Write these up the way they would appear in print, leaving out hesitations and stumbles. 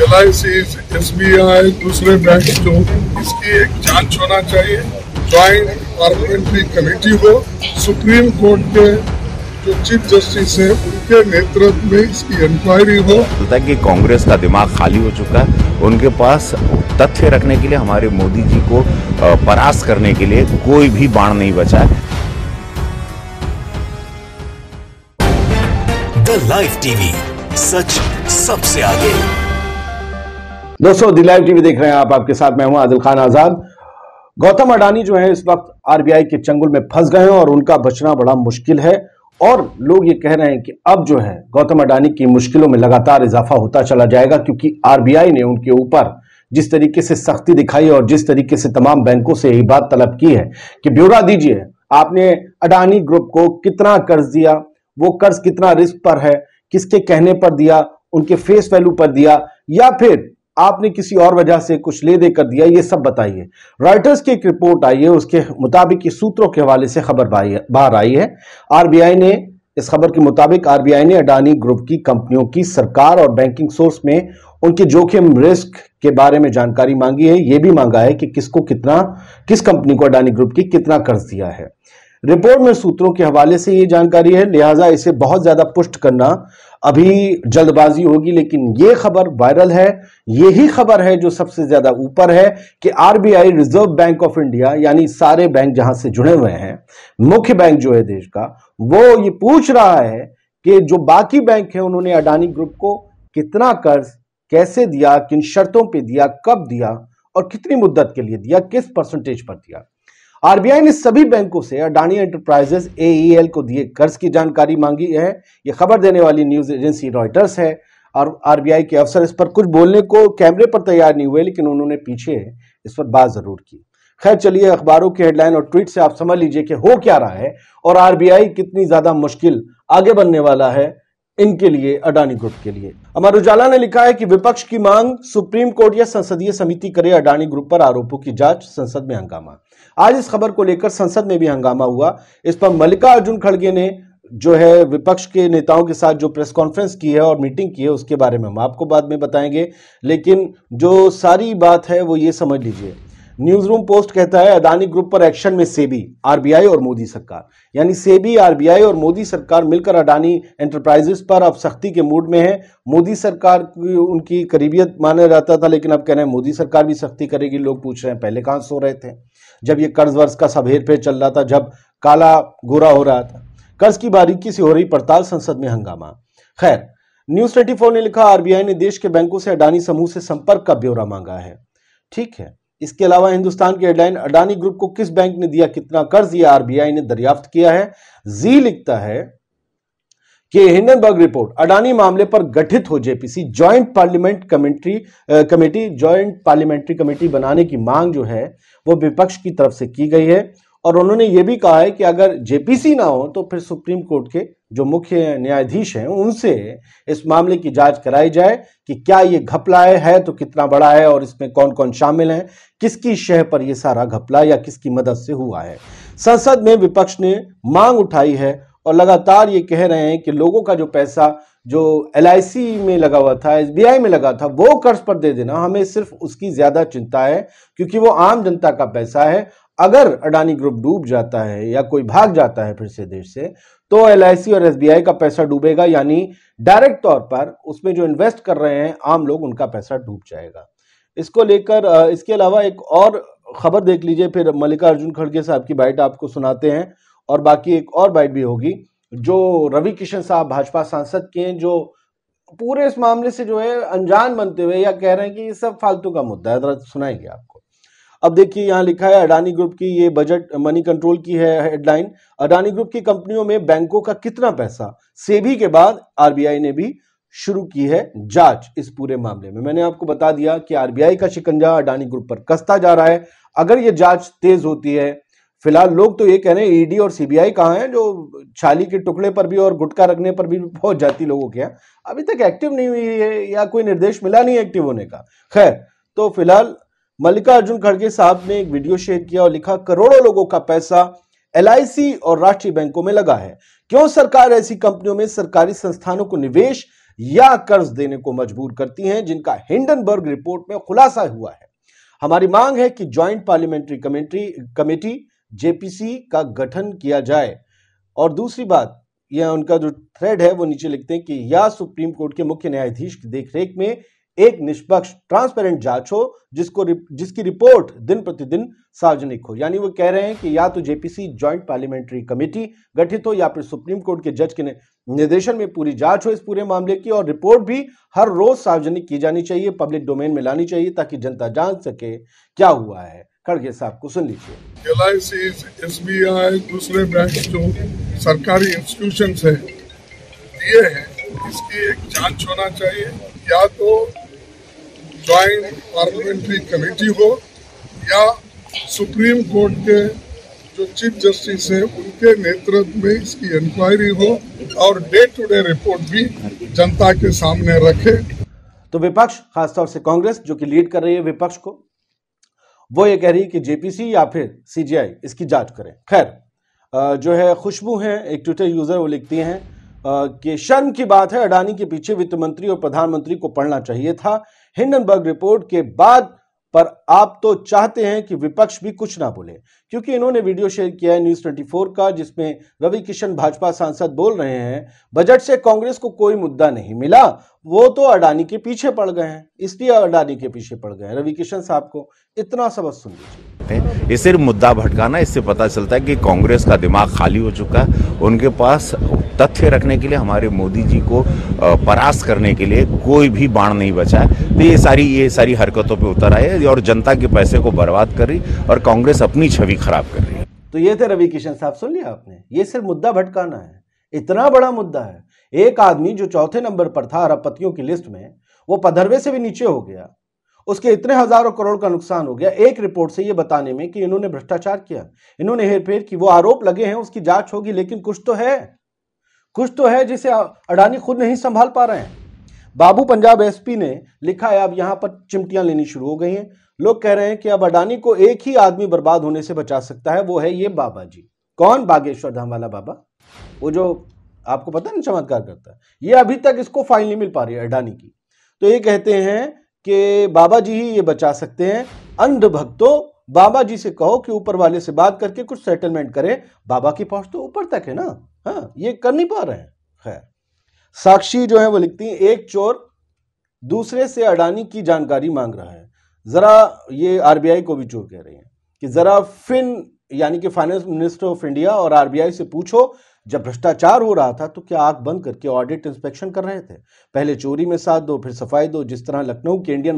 LIC, SBI, दूसरे bank जो, इसकी एक जांच होना चाहिए। ज्वाइंट पार्लियामेंट्री कमेटी हो, सुप्रीम कोर्ट के जो चीफ जस्टिस है उनके नेतृत्व में इसकी इंक्वायरी हो। लगता है कि कांग्रेस का दिमाग खाली हो चुका है। उनके पास तथ्य रखने के लिए, हमारे मोदी जी को परास्त करने के लिए कोई भी बाण नहीं बचा है। द लाइव टीवी, सच सबसे आगे। दोस्तों, द लाइव टीवी देख रहे हैं आप, आपके साथ मैं हूं आदिल खान आजाद। गौतम अडानी जो है इस वक्त आरबीआई के चंगुल में फंस गए हैं और उनका बचना बड़ा मुश्किल है। और लोग ये कह रहे हैं कि अब जो है गौतम अडानी की मुश्किलों में लगातार इजाफा होता चला जाएगा, क्योंकि आरबीआई ने उनके ऊपर जिस तरीके से सख्ती दिखाई और जिस तरीके से तमाम बैंकों से यही बात तलब की है कि ब्यौरा दीजिए, आपने अडानी ग्रुप को कितना कर्ज दिया, वो कर्ज कितना रिस्क पर है, किसके कहने पर दिया, उनके फेस वैल्यू पर दिया, या फिर आपने किसी और वजह से कुछ ले देकर दिया, ये सब बताइए। रॉयटर्स की एक रिपोर्ट आई है, उसके मुताबिक सूत्रों के हवाले से खबर बाहर आई है। आरबीआई ने, इस खबर के मुताबिक आरबीआई ने अडानी ग्रुप की कंपनियों की सरकार और बैंकिंग सोर्स में उनके जोखिम रिस्क के बारे में जानकारी मांगी है। यह भी मांगा है कि किसको कितना, किस कंपनी को अडानी ग्रुप की कितना कर्ज दिया है। रिपोर्ट में सूत्रों के हवाले से ये जानकारी है, लिहाजा इसे बहुत ज्यादा पुष्ट करना अभी जल्दबाजी होगी। लेकिन ये खबर वायरल है, यही खबर है जो सबसे ज्यादा ऊपर है कि RBI, reserve bank of India, यानी सारे बैंक जहां से जुड़े हुए हैं, मुख्य बैंक जो है देश का, वो ये पूछ रहा है कि जो बाकी बैंक है उन्होंने अडानी ग्रुप को कितना कर्ज, कैसे दिया, किन शर्तों पर दिया, कब दिया और कितनी मुद्दत के लिए दिया, किस परसेंटेज पर दिया। आरबीआई ने सभी बैंकों से अडानी एंटरप्राइजेस AEL को दिए कर्ज की जानकारी मांगी है। यह खबर देने वाली न्यूज एजेंसी रॉयटर्स है और आरबीआई के अफसर इस पर कुछ बोलने को कैमरे पर तैयार नहीं हुए, लेकिन उन्होंने पीछे इस पर बात जरूर की। खैर चलिए, अखबारों की हेडलाइन और ट्वीट से आप समझ लीजिए कि हो क्या रहा है और आरबीआई कितनी ज्यादा मुश्किल आगे बनने वाला है इनके लिए, अडानी ग्रुप के लिए। अमर उजाला ने लिखा है कि विपक्ष की मांग, सुप्रीम कोर्ट या संसदीय समिति करे अडानी ग्रुप पर आरोपों की जांच, संसद में हंगामा। आज इस खबर को लेकर संसद में भी हंगामा हुआ। इस पर मल्लिकार्जुन खड़गे ने जो है विपक्ष के नेताओं के साथ जो प्रेस कॉन्फ्रेंस की है और मीटिंग की है, उसके बारे में हम आपको बाद में बताएंगे। लेकिन जो सारी बात है वो ये समझ लीजिए। न्यूज रूम पोस्ट कहता है अडानी ग्रुप पर एक्शन में सेबी, आरबीआई और मोदी सरकार, यानी सेबी, आरबीआई और मोदी सरकार मिलकर अडानी एंटरप्राइजेस पर अब सख्ती के मूड में है। मोदी सरकार की उनकी करीबियत माना जाता था, लेकिन अब कह रहे हैं मोदी सरकार भी सख्ती करेगी। लोग पूछ रहे हैं पहले कहां सो रहे थे जब ये कर्ज वर्ज का सब हेर फेर चल रहा था, जब काला गोरा हो रहा था। कर्ज की बारीकी से हो रही पड़ताल, संसद में हंगामा। खैर, न्यूज 24 ने लिखा आरबीआई ने देश के बैंकों से अडानी समूह से संपर्क का ब्यौरा मांगा है। ठीक है, इसके अलावा हिंदुस्तान की हेडलाइन, अडानी ग्रुप को किस बैंक ने दिया कितना कर्ज, यह आरबीआई ने दरियाफ्त किया है। जी लिखता है कि हिंडनबर्ग रिपोर्ट, अडानी मामले पर गठित हो जेपीसी, ज्वाइंट पार्लियामेंट्री कमेटी बनाने की मांग जो है वो विपक्ष की तरफ से की गई है। और उन्होंने ये भी कहा है कि अगर जेपीसी ना हो तो फिर सुप्रीम कोर्ट के जो मुख्य न्यायाधीश हैं उनसे इस मामले की जांच कराई जाए कि क्या ये घपला है तो कितना बड़ा है और इसमें कौन कौन शामिल है, किसकी शह पर यह सारा घपला या किसकी मदद से हुआ है। संसद में विपक्ष ने मांग उठाई है और लगातार ये कह रहे हैं कि लोगों का जो पैसा जो LIC में लगा हुआ था, SBI में लगा था, वो कर्ज पर दे देना, हमें सिर्फ उसकी ज्यादा चिंता है क्योंकि वो आम जनता का पैसा है। अगर अडानी ग्रुप डूब जाता है या कोई भाग जाता है फिर से देश से, तो LIC और SBI का पैसा डूबेगा, यानी डायरेक्ट तौर पर उसमें जो इन्वेस्ट कर रहे हैं आम लोग, उनका पैसा डूब जाएगा। इसको लेकर इसके अलावा एक और खबर देख लीजिए, फिर मल्लिकार्जुन खड़गे साहब की बाइट आपको सुनाते हैं और बाकी एक और बाइट भी होगी जो रवि किशन साहब भाजपा सांसद के हैं, जो पूरे इस मामले से जो है अनजान बनते हुए या कह रहे हैं कि ये सब फालतू का मुद्दा है, जरा सुनाएंगे आपको। अब देखिए, यहां लिखा है अडानी ग्रुप की ये बजट मनी कंट्रोल की है हेडलाइन, अडानी ग्रुप की कंपनियों में बैंकों का कितना पैसा, सेबी के बाद आरबीआई ने भी शुरू की है जांच इस पूरे मामले में। मैंने आपको बता दिया कि आरबीआई का शिकंजा अडानी ग्रुप पर कसता जा रहा है। अगर ये जांच तेज होती है, फिलहाल लोग तो ये कह रहे हैं ईडी और सीबीआई कहां है, जो छाली के टुकड़े पर भी और गुटखा रखने पर भी पहुंच जाती लोगों के यहाँ, अभी तक एक्टिव नहीं हुई है या कोई निर्देश मिला नहीं एक्टिव होने का। खैर, तो फिलहाल मल्लिकार्जुन खड़गे साहब ने एक वीडियो शेयर किया और लिखा करोड़ों लोगों का पैसा LIC और राष्ट्रीय बैंकों में लगा है, क्यों सरकार ऐसी कंपनियों में सरकारी संस्थानों को निवेश या कर्ज देने को मजबूर करती हैं, जिनका हिंडनबर्ग रिपोर्ट में खुलासा हुआ है। हमारी मांग है कि ज्वाइंट पार्लियामेंट्री कमेटी जेपीसी का गठन किया जाए। और दूसरी बात, यह उनका जो थ्रेड है वो नीचे लिखते हैं कि या सुप्रीम कोर्ट के मुख्य न्यायाधीश की देखरेख में एक निष्पक्ष ट्रांसपेरेंट जांच हो जिसकी रिपोर्ट दिन प्रतिदिन सार्वजनिक हो। यानी वो कह रहे हैं कि या तो जेपीसी ज्वाइंट पार्लियामेंट्री कमेटी गठित हो या फिर सुप्रीम कोर्ट के जज के निर्देशन में पूरी जांच हो इस पूरे मामले की, और रिपोर्ट भी हर रोज सार्वजनिक की जानी चाहिए, पब्लिक डोमेन में लानी चाहिए ताकि जनता जान सके क्या हुआ है। खड़गे साहब को सुन लीजिए। LIC, SBI, दूसरे बैंक जो सरकारी इंस्टीट्यूशन है ये है, इसकी एक जांच होना चाहिए। या तो ज्वाइंट पार्लियामेंट्री कमेटी हो या सुप्रीम कोर्ट के जो चीफ जस्टिस है उनके नेतृत्व में इसकी इंक्वायरी हो और डे टू डे रिपोर्ट भी जनता के सामने रखे। तो विपक्ष, खासतौर से कांग्रेस जो कि लीड कर रही है विपक्ष को, वो ये कह रही है कि जेपीसी या फिर CGI इसकी जांच करें। खैर जो है खुशबू है, एक ट्विटर यूजर, वो लिखती हैं कि शर्म की बात है, अडानी के पीछे वित्त मंत्री और प्रधानमंत्री को पढ़ना चाहिए था हिंडनबर्ग रिपोर्ट के बाद, पर आप तो चाहते हैं कि विपक्ष भी कुछ ना बोले। क्योंकि इन्होंने वीडियो शेयर किया है न्यूज 24 का, जिसमें रवि किशन भाजपा सांसद बोल रहे हैं बजट से कांग्रेस को कोई मुद्दा नहीं मिला, वो तो अडानी के पीछे पड़ गए हैं, इसलिए अडानी के पीछे पड़ गए हैं। रवि किशन साहब को इतना सबक सुन लीजिए। ये सिर्फ मुद्दा भटकाना, इससे पता चलता है कि कांग्रेस का दिमाग खाली हो चुका है। उनके पास तथ्य रखने के लिए, हमारे मोदी जी को परास्त करने के लिए कोई भी बाण नहीं बचा है। तो ये सारी हरकतों पे उतर आए और जनता के पैसे को बर्बाद कर रही और कांग्रेस अपनी छवि खराब कर रही है। तो ये थे रवि किशन साहब, सुन लिया आपने। ये सिर्फ मुद्दा भटकाना है, इतना बड़ा मुद्दा है। एक आदमी जो चौथे नंबर पर था अरबपतियों की लिस्ट में, वो 15वें से भी नीचे हो गया, उसके इतने हजारों करोड़ का नुकसान हो गया एक रिपोर्ट से ये बताने में कि इन्होंने भ्रष्टाचार किया, इन्होंने हेरफेर की। वो आरोप लगे हैं, उसकी जांच होगी, लेकिन कुछ तो है जिसे अडानी खुद नहीं संभाल पा रहे हैं। बाबू पंजाब SP ने लिखा है, अब यहां पर चिमटियां लेनी शुरू हो गई हैं। लोग कह रहे हैं कि अब अडानी को एक ही आदमी बर्बाद होने से बचा सकता है, वो है ये बाबा जी। कौन? बागेश्वर धाम वाला बाबा, वो जो आपको पता नहीं चमत्कार करता है। ये अभी तक इसको फाइल नहीं मिल पा रही है अडानी की। तो ये कहते हैं कि बाबा जी ही ये बचा सकते हैं। अंध भक्तों, बाबा जी से कहो कि ऊपर वाले से बात करके कुछ सेटलमेंट करे। बाबा की पहुंच तो ऊपर तक है ना। हाँ, ये कर नहीं पा रहे हैं। खैर, साक्षी जो है वो लिखती है, एक चोर दूसरे से अडानी की जानकारी मांग रहा है। जरा ये RBI को भी चोर कह रही है कि जरा यानी कि फाइनेंस मिनिस्टर ऑफ इंडिया और RBI से पूछो, जब भ्रष्टाचार हो रहा था तो क्या आंख बंद करके ऑडिट इंस्पेक्शन कर रहे थे? पहले चोरी में साथ दो, फिर सफाई दो, जिस तरह लखनऊ के इंडियन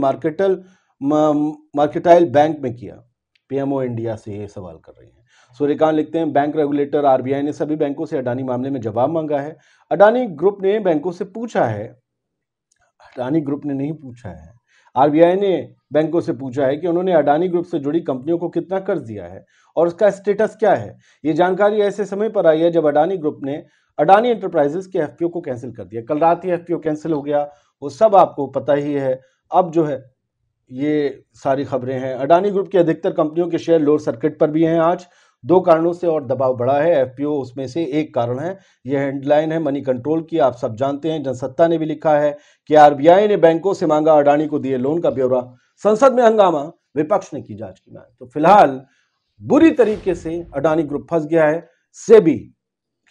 मार्केटाइल बैंक में किया। PMO इंडिया से ये सवाल कर रही हैं। सूर्यकांत लिखते हैं, बैंक रेगुलेटर RBI ने सभी बैंकों से अडानी मामले में जवाब मांगा है। अडानी ग्रुप ने बैंकों से पूछा है, अडानी ग्रुप ने नहीं पूछा है, RBI ने बैंकों से पूछा है कि उन्होंने अडानी ग्रुप से जुड़ी कंपनियों को कितना कर्ज दिया है और उसका स्टेटस क्या है। ये जानकारी ऐसे समय पर आई है जब अडानी ग्रुप ने अडानी एंटरप्राइजेस के FPO को कैंसिल कर दिया। कल रात ही FPO कैंसिल हो गया, वो सब आपको पता ही है। अब जो है ये सारी खबरें हैं। अडानी ग्रुप की अधिकतर कंपनियों के शेयर लोअर सर्किट पर भी हैं आज। 2 कारणों से और दबाव बढ़ा है। FPO उसमें से एक कारण है। यह हेडलाइन है मनी कंट्रोल की, आप सब जानते हैं। जनसत्ता ने भी लिखा है कि RBI ने बैंकों से मांगा अडानी को दिए लोन का ब्यौरा। संसद में हंगामा, विपक्ष ने की जांच की मांग। तो फिलहाल बुरी तरीके से अडानी ग्रुप फंस गया है। सेबी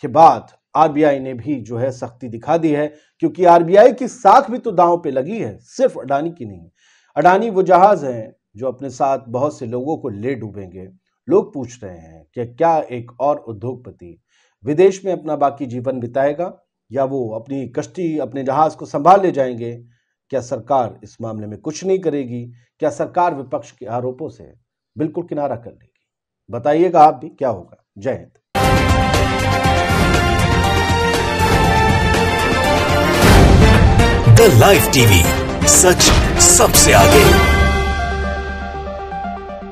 के बाद RBI ने भी जो है सख्ती दिखा दी है, क्योंकि RBI की साख भी तो दांव पे लगी है, सिर्फ अडानी की नहीं। अडानी वो जहाज है जो अपने साथ बहुत से लोगों को ले डूबेंगे। लोग पूछ रहे हैं कि क्या एक और उद्योगपति विदेश में अपना बाकी जीवन बिताएगा या वो अपनी कश्ती, अपने जहाज को संभाल ले जाएंगे? क्या सरकार इस मामले में कुछ नहीं करेगी? क्या सरकार विपक्ष के आरोपों से बिल्कुल किनारा कर लेगी? बताइएगा आप भी क्या होगा। जय हिंद। द लाइव टीवी, सच सबसे आगे।